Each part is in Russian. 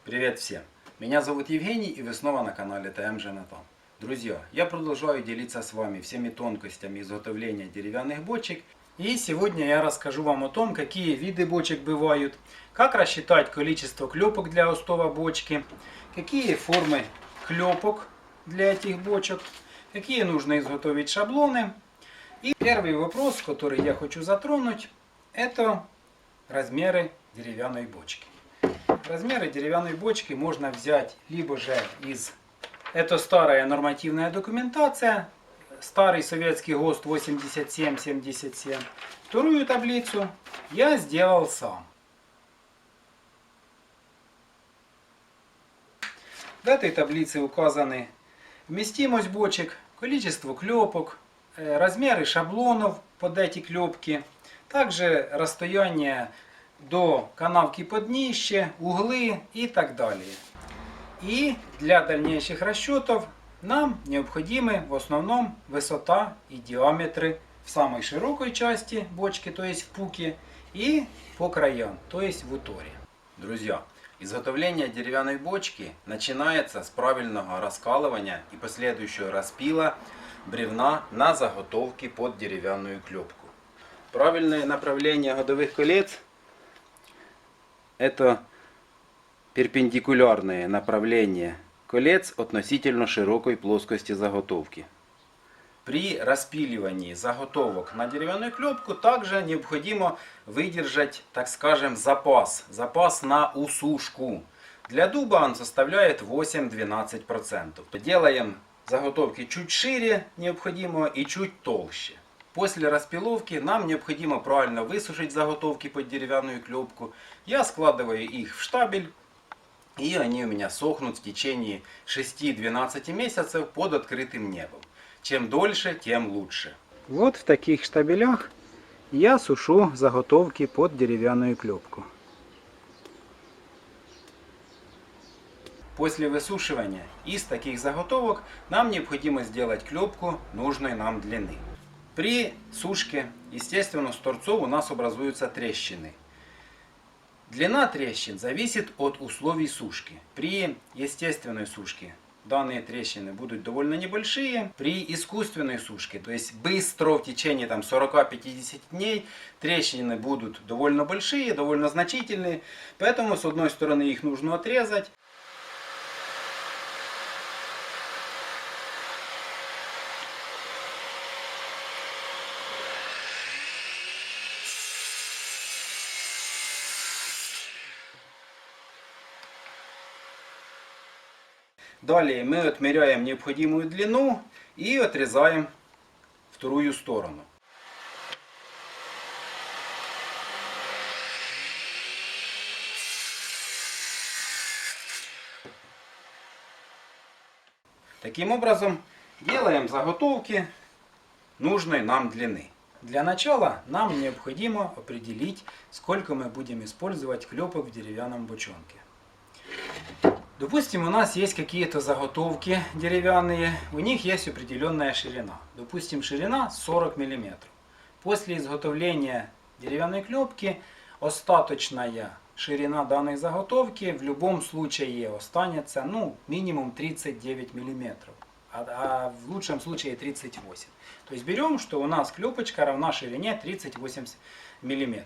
Привет всем! Меня зовут Евгений, и вы снова на канале ТМ Женатан. Друзья, я продолжаю делиться с вами всеми тонкостями изготовления деревянных бочек. И сегодня я расскажу вам о том, какие виды бочек бывают, как рассчитать количество клепок для остова бочки, какие формы клепок для этих бочек, какие нужно изготовить шаблоны. И первый вопрос, который я хочу затронуть, это размеры деревянной бочки. Размеры деревянной бочки можно взять либо же из... Это старая нормативная документация, старый советский ГОСТ 8777. Вторую таблицу я сделал сам. В этой таблице указаны вместимость бочек, количество клепок, размеры шаблонов под эти клепки, также расстояние до канавки под днище, углы и так далее. И для дальнейших расчетов нам необходимы в основном высота и диаметры в самой широкой части бочки, то есть в пуке, и по краям, то есть в уторе. Друзья, изготовление деревянной бочки начинается с правильного раскалывания и последующего распила бревна на заготовки под деревянную клепку. Правильное направление ходовых колец — это перпендикулярное направление колец относительно широкой плоскости заготовки. При распиливании заготовок на деревянную клепку также необходимо выдержать, так скажем, запас на усушку. Для дуба он составляет 8-12%. Делаем заготовки чуть шире необходимого и чуть толще. После распиловки нам необходимо правильно высушить заготовки под деревянную клепку. Я складываю их в штабель, и они у меня сохнут в течение 6-12 месяцев под открытым небом. Чем дольше, тем лучше. Вот в таких штабелях я сушу заготовки под деревянную клепку. После высушивания из таких заготовок нам необходимо сделать клепку нужной нам длины. При сушке, естественно, с торцов у нас образуются трещины. Длина трещин зависит от условий сушки. При естественной сушке данные трещины будут довольно небольшие. При искусственной сушке, то есть быстро, в течение 40-50 дней, трещины будут довольно большие, довольно значительные. Поэтому с одной стороны их нужно отрезать. Далее мы отмеряем необходимую длину и отрезаем вторую сторону. Таким образом делаем заготовки нужной нам длины. Для начала нам необходимо определить, сколько мы будем использовать клепок в деревянном бочонке. Допустим, у нас есть какие-то заготовки деревянные, у них есть определенная ширина. Допустим, ширина 40 мм. После изготовления деревянной клепки остаточная ширина данной заготовки в любом случае останется минимум 39 мм, а в лучшем случае 38. То есть берем, что у нас клепочка равна ширине 38 мм.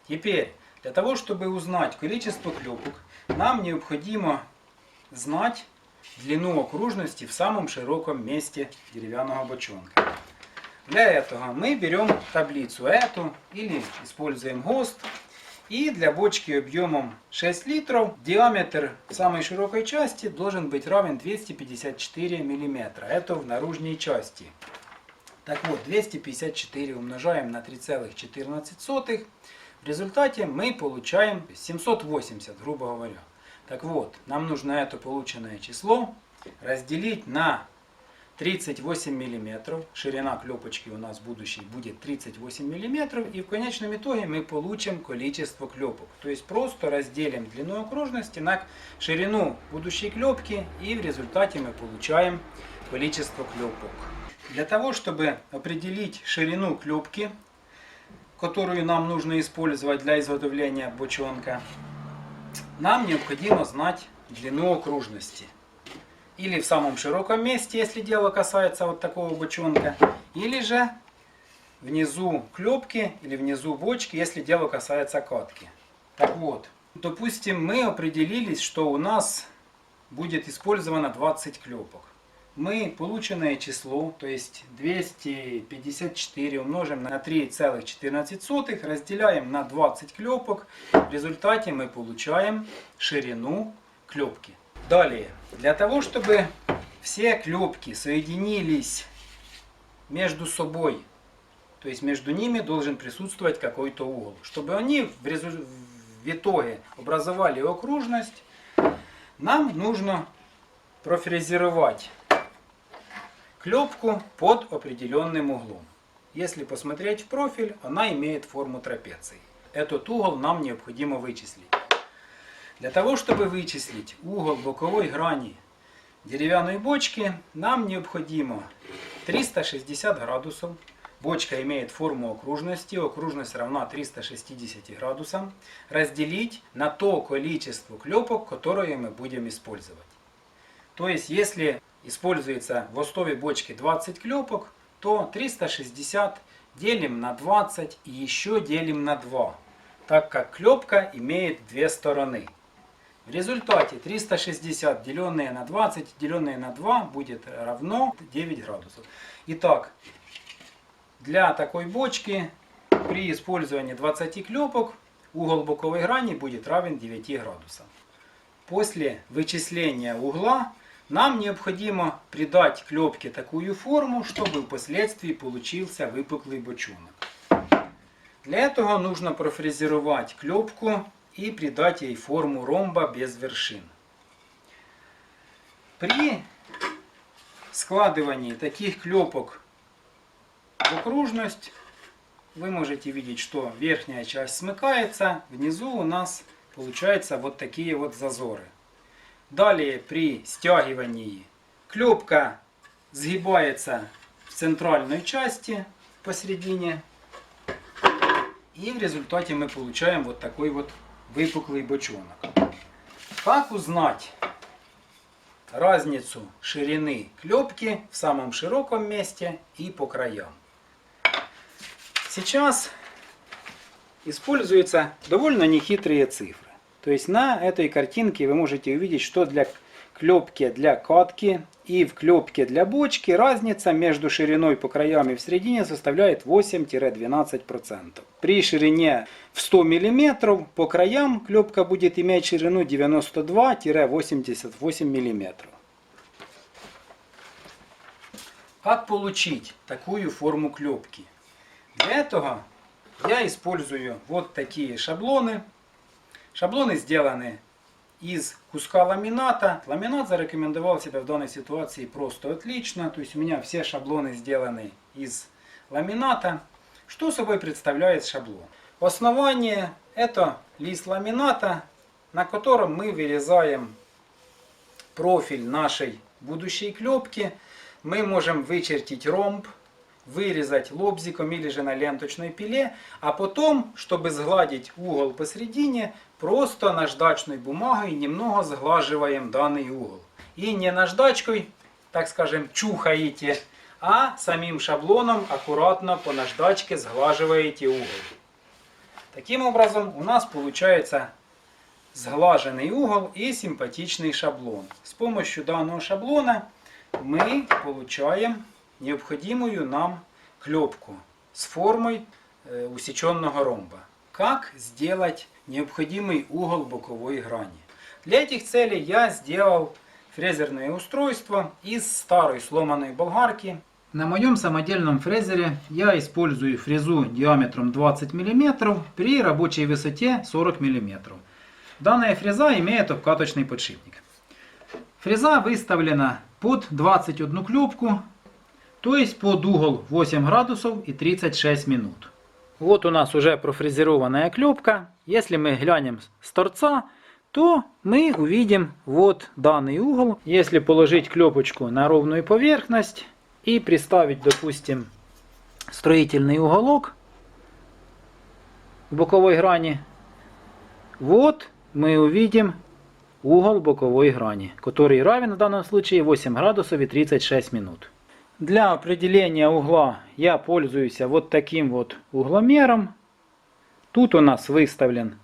Теперь, для того, чтобы узнать количество клепок, нам необходимо знать длину окружности в самом широком месте деревянного бочонка. Для этого мы берем таблицу эту или используем ГОСТ. И для бочки объемом 6 литров диаметр самой широкой части должен быть равен 254 мм. Это в наружной части. Так вот, 254 умножаем на 3,14. В результате мы получаем 780, грубо говоря. Так вот, нам нужно это полученное число разделить на 38 мм. Ширина клепочки у нас будущей будет 38 мм. И в конечном итоге мы получим количество клепок. То есть просто разделим длину окружности на ширину будущей клепки. И в результате мы получаем количество клепок. Для того, чтобы определить ширину клепки, которую нам нужно использовать для изготовления бочонка, нам необходимо знать длину окружности. Или в самом широком месте, если дело касается вот такого бочонка, или же внизу клепки или внизу бочки, если дело касается катки. Так вот, допустим, мы определились, что у нас будет использовано 20 клепок. Мы полученное число, то есть 254 умножим на 3,14, разделяем на 20 клепок. В результате мы получаем ширину клепки. Далее, для того, чтобы все клепки соединились между собой, то есть между ними должен присутствовать какой-то угол. Чтобы они в итоге образовали окружность, нам нужно профрезеровать клепку под определенным углом. Если посмотреть в профиль, она имеет форму трапеции. Этот угол нам необходимо вычислить. Для того, чтобы вычислить угол боковой грани деревянной бочки, нам необходимо 360 градусов. Бочка имеет форму окружности, окружность равна 360 градусам, разделить на то количество клепок, которые мы будем использовать. То есть, если используется в основе бочки 20 клепок, то 360 делим на 20 и еще делим на 2, так как клепка имеет две стороны. В результате 360 деленное на 20 деленное на 2 будет равно 9 градусов. Итак, для такой бочки при использовании 20 клепок угол боковой грани будет равен 9 градусам. После вычисления угла нам необходимо придать клепке такую форму, чтобы впоследствии получился выпуклый бочонок. Для этого нужно профрезеровать клепку и придать ей форму ромба без вершин. При складывании таких клепок в окружность вы можете видеть, что верхняя часть смыкается, внизу у нас получаются вот такие вот зазоры. Далее при стягивании клепка сгибается в центральной части посередине, и в результате мы получаем вот такой вот выпуклый бочонок. Как узнать разницу ширины клепки в самом широком месте и по краям? Сейчас используются довольно нехитрые цифры. То есть на этой картинке вы можете увидеть, что для клепки для катки и в клепке для бочки разница между шириной по краям и в середине составляет 8-12%. При ширине в 100 мм по краям клепка будет иметь ширину 92-88 мм. Как получить такую форму клепки? Для этого я использую вот такие шаблоны. Шаблоны сделаны из куска ламината. Ламинат зарекомендовал себя в данной ситуации просто отлично. То есть у меня все шаблоны сделаны из ламината. Что собой представляет шаблон? Основание — это лист ламината, на котором мы вырезаем профиль нашей будущей клепки. Мы можем вычертить ромб, вырезать лобзиком или же на ленточной пиле, а потом, чтобы сгладить угол посередине, просто наждачной бумагой немного сглаживаем данный угол. И не наждачкой, так скажем, чухаете, а самим шаблоном аккуратно по наждачке сглаживаете угол. Таким образом у нас получается сглаженный угол и симпатичный шаблон. С помощью данного шаблона мы получаем необходимую нам клепку с формой усеченного ромба. Как сделать необходимый угол боковой грани? Для этих целей я сделал фрезерное устройство из старой сломанной болгарки. На моем самодельном фрезере я использую фрезу диаметром 20 мм при рабочей высоте 40 мм. Данная фреза имеет обкаточный подшипник. Фреза выставлена под 21 клепку, то есть под угол 8 градусов и 36 минут. Вот у нас уже профрезерованная клепка. Если мы глянем с торца, то мы увидим вот данный угол. Если положить клепочку на ровную поверхность и приставить, допустим, строительный уголок в боковой грани, вот мы увидим угол боковой грани, который равен в данном случае 8 градусов и 36 минут. Для определения угла я пользуюсь вот таким вот угломером. Тут у нас выставлен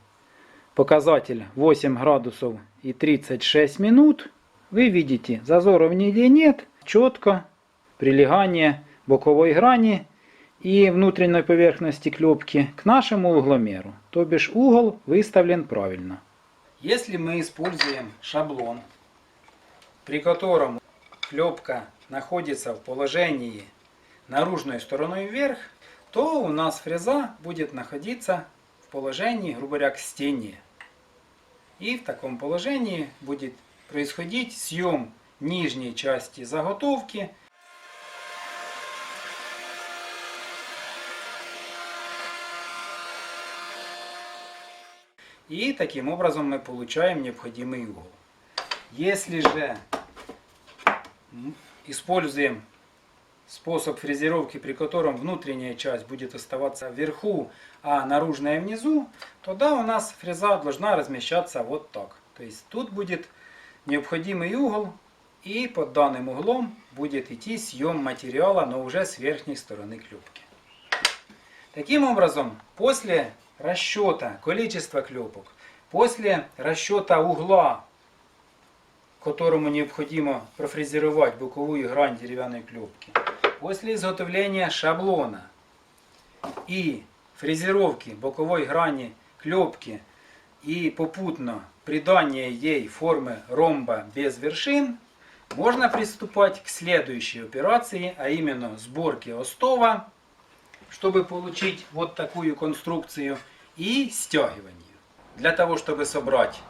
показатель 8 градусов и 36 минут. Вы видите, зазоров нигде нет, четко прилегание боковой грани и внутренней поверхности клепки к нашему угломеру. То бишь угол выставлен правильно. Если мы используем шаблон, при котором клепка находится в положении наружной стороной вверх, то у нас фреза будет находиться в положении, грубо говоря, к стене. И в таком положении будет происходить съем нижней части заготовки. И таким образом мы получаем необходимый угол. Если же используем способ фрезеровки, при котором внутренняя часть будет оставаться вверху, а наружная внизу, тогда у нас фреза должна размещаться вот так. То есть тут будет необходимый угол, и под данным углом будет идти съем материала, но уже с верхней стороны клепки. Таким образом, после расчета количества клепок, после расчета угла, которому необходимо профрезеровать боковую грань деревянной клепки, после изготовления шаблона и фрезеровки боковой грани клепки и попутно придания ей формы ромба без вершин, можно приступать к следующей операции, а именно сборке остова, чтобы получить вот такую конструкцию, и стягиванию. Для того, чтобы собрать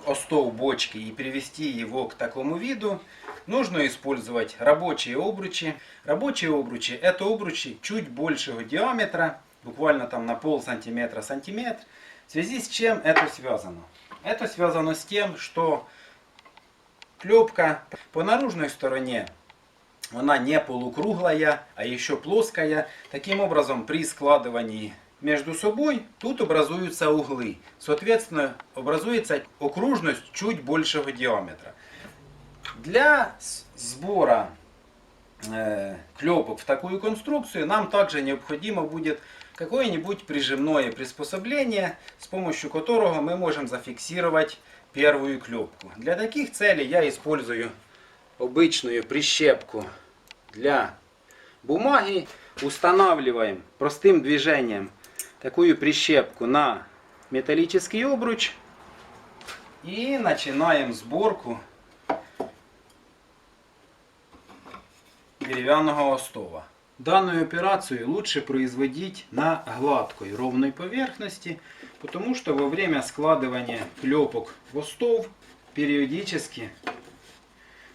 остов бочки и привести его к такому виду, нужно использовать рабочие обручи. Рабочие обручи — это обручи чуть большего диаметра, буквально там на полсантиметра, сантиметр. В связи с чем это связано? Это связано с тем, что клепка по наружной стороне, она не полукруглая, а еще плоская. Таким образом, при складывании между собой тут образуются углы. Соответственно, образуется окружность чуть большего диаметра. Для сбора клепок в такую конструкцию нам также необходимо будет какое-нибудь прижимное приспособление, с помощью которого мы можем зафиксировать первую клепку. Для таких целей я использую обычную прищепку для бумаги. Устанавливаем простым движением такую прищепку на металлический обруч и начинаем сборку деревянного остова. Данную операцию лучше производить на гладкой ровной поверхности, потому что во время складывания клепок в остов периодически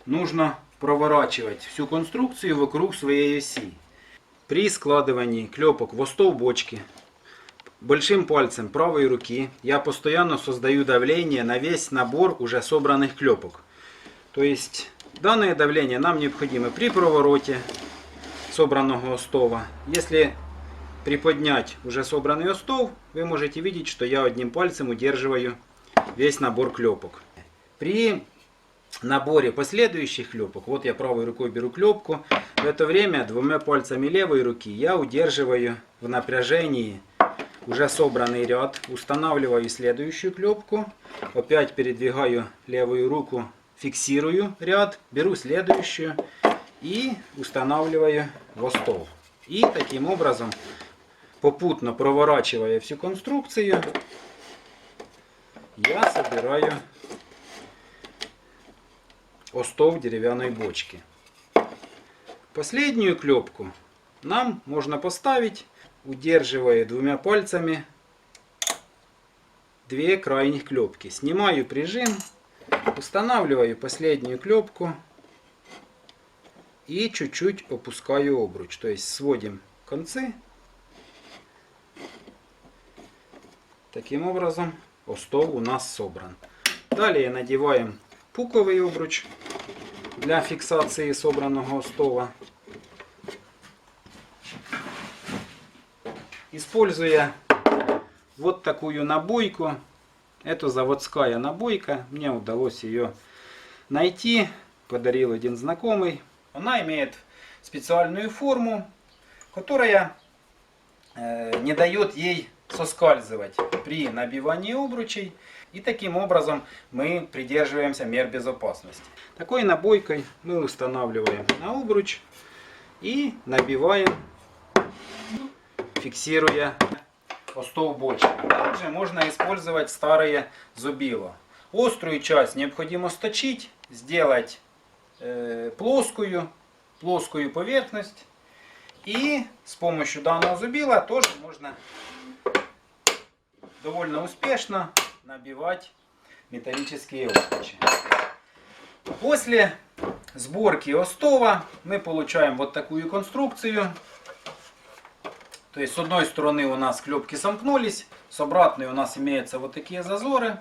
нужно проворачивать всю конструкцию вокруг своей оси. При складывании клепок в остов бочки большим пальцем правой руки я постоянно создаю давление на весь набор уже собранных клепок. То есть данное давление нам необходимо при провороте собранного остова. Если приподнять уже собранный остов, вы можете видеть, что я одним пальцем удерживаю весь набор клепок. При наборе последующих клепок, вот я правой рукой беру клепку, в это время двумя пальцами левой руки я удерживаю в напряжении уже собранный ряд, устанавливаю следующую клепку, опять передвигаю левую руку, фиксирую ряд, беру следующую и устанавливаю в остов. И таким образом, попутно проворачивая всю конструкцию, я собираю остов деревянной бочки. Последнюю клепку нам можно поставить, удерживая двумя пальцами две крайних клепки. Снимаю прижим, устанавливаю последнюю клепку и чуть-чуть опускаю обруч. То есть сводим концы. Таким образом остов у нас собран. Далее надеваем пуковый обруч для фиксации собранного остова. Используя вот такую набойку, Это заводская набойка. Мне удалось ее найти. Подарил один знакомый. Она имеет специальную форму, которая не дает ей соскальзывать при набивании обручей. И таким образом мы придерживаемся мер безопасности. Такой набойкой мы устанавливаем на обруч и набиваем, фиксируя остов бочки. Также можно использовать старые зубила. Острую часть необходимо сточить, сделать плоскую поверхность. И с помощью данного зубила тоже можно довольно успешно набивать металлические обручи. После сборки остова мы получаем вот такую конструкцию. То есть с одной стороны у нас клепки сомкнулись, с обратной у нас имеются вот такие зазоры.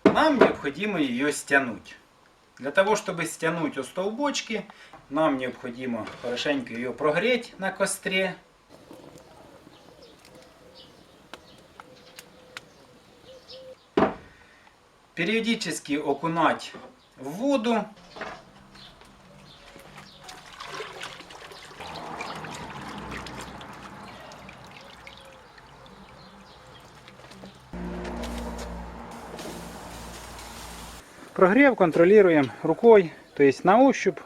Нам необходимо ее стянуть. Для того, чтобы стянуть остов бочки, нам необходимо хорошенько ее прогреть на костре. Периодически окунать в воду. Прогрев контролируем рукой, то есть на ощупь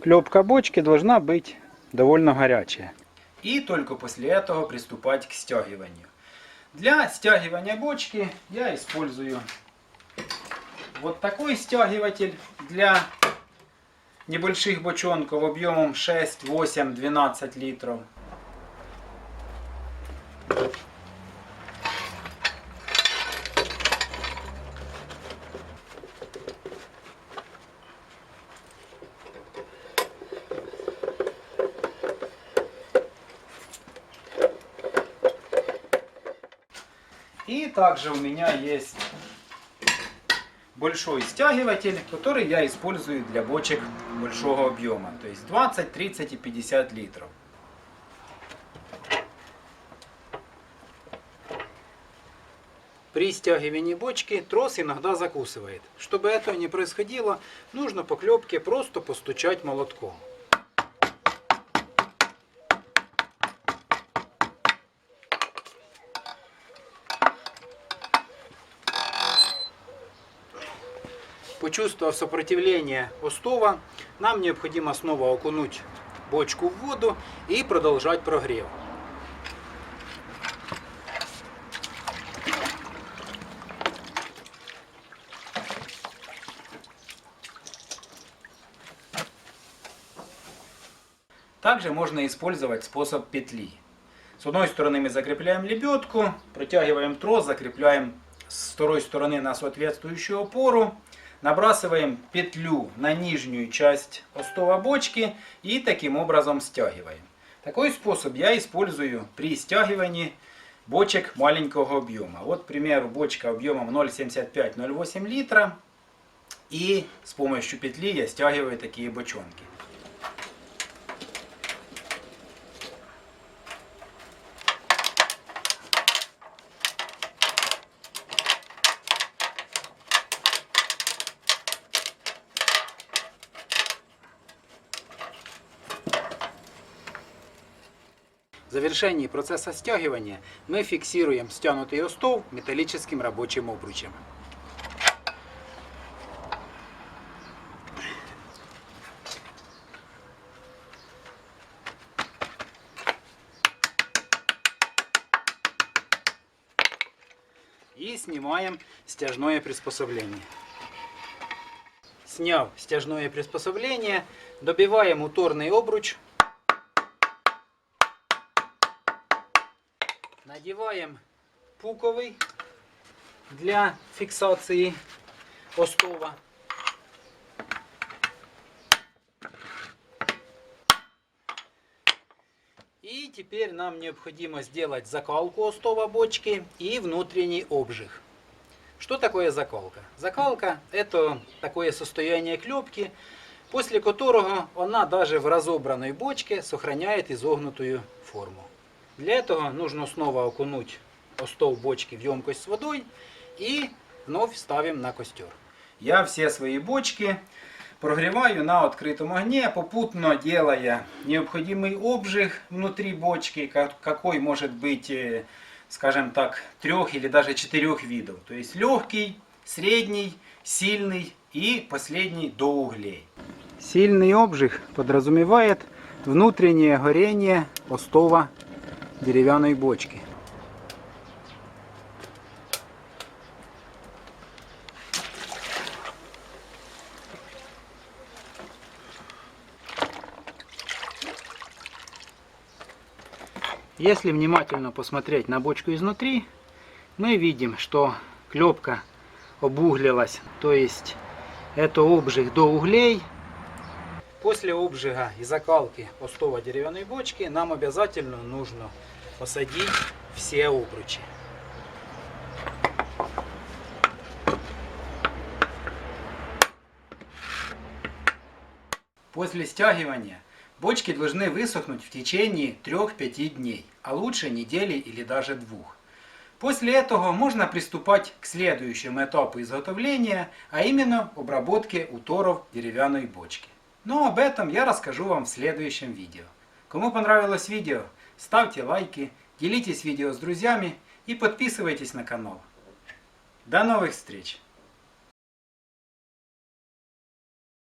клепка бочки должна быть довольно горячая. И только после этого приступать к стягиванию. Для стягивания бочки я использую вот такой стягиватель для небольших бочонков объемом 6, 8, 12 литров. И также у меня есть большой стягиватель, который я использую для бочек большого объема, то есть 20, 30 и 50 литров. При стягивании бочки трос иногда закусывает. Чтобы этого не происходило, нужно по клепке просто постучать молотком. Почувствовав сопротивление остова, нам необходимо снова окунуть бочку в воду и продолжать прогрев. Также можно использовать способ петли. С одной стороны мы закрепляем лебедку, протягиваем трос, закрепляем с второй стороны на соответствующую опору. Набрасываем петлю на нижнюю часть остова бочки и таким образом стягиваем. Такой способ я использую при стягивании бочек маленького объема. Вот, к примеру, бочка объемом 0,75-0,8 литра. И с помощью петли я стягиваю такие бочонки. В завершении процесса стягивания мы фиксируем стянутый остов металлическим рабочим обручем. И снимаем стяжное приспособление. Сняв стяжное приспособление, добиваем уторный обруч. Надеваем пуковый для фиксации остова. И теперь нам необходимо сделать закалку остова бочки и внутренний обжиг. Что такое закалка? Закалка – это такое состояние клепки, после которого она даже в разобранной бочке сохраняет изогнутую форму. Для этого нужно снова окунуть остов бочки в емкость с водой и вновь ставим на костер. Я все свои бочки прогреваю на открытом огне, попутно делая необходимый обжиг внутри бочки, какой может быть, скажем так, 3 или даже 4 видов. То есть легкий, средний, сильный и последний до углей. Сильный обжиг подразумевает внутреннее горение остова деревянной бочки. Если внимательно посмотреть на бочку изнутри, мы видим, что клепка обуглилась, то есть это обжиг до углей. После обжига и закалки остова деревянной бочки нам обязательно нужно посадить все обручи. После стягивания бочки должны высохнуть в течение 3-5 дней, а лучше недели или даже 2. После этого можно приступать к следующему этапу изготовления, а именно обработке уторов деревянной бочки. Но об этом я расскажу вам в следующем видео. Кому понравилось видео, ставьте лайки, делитесь видео с друзьями и подписывайтесь на канал. До новых встреч!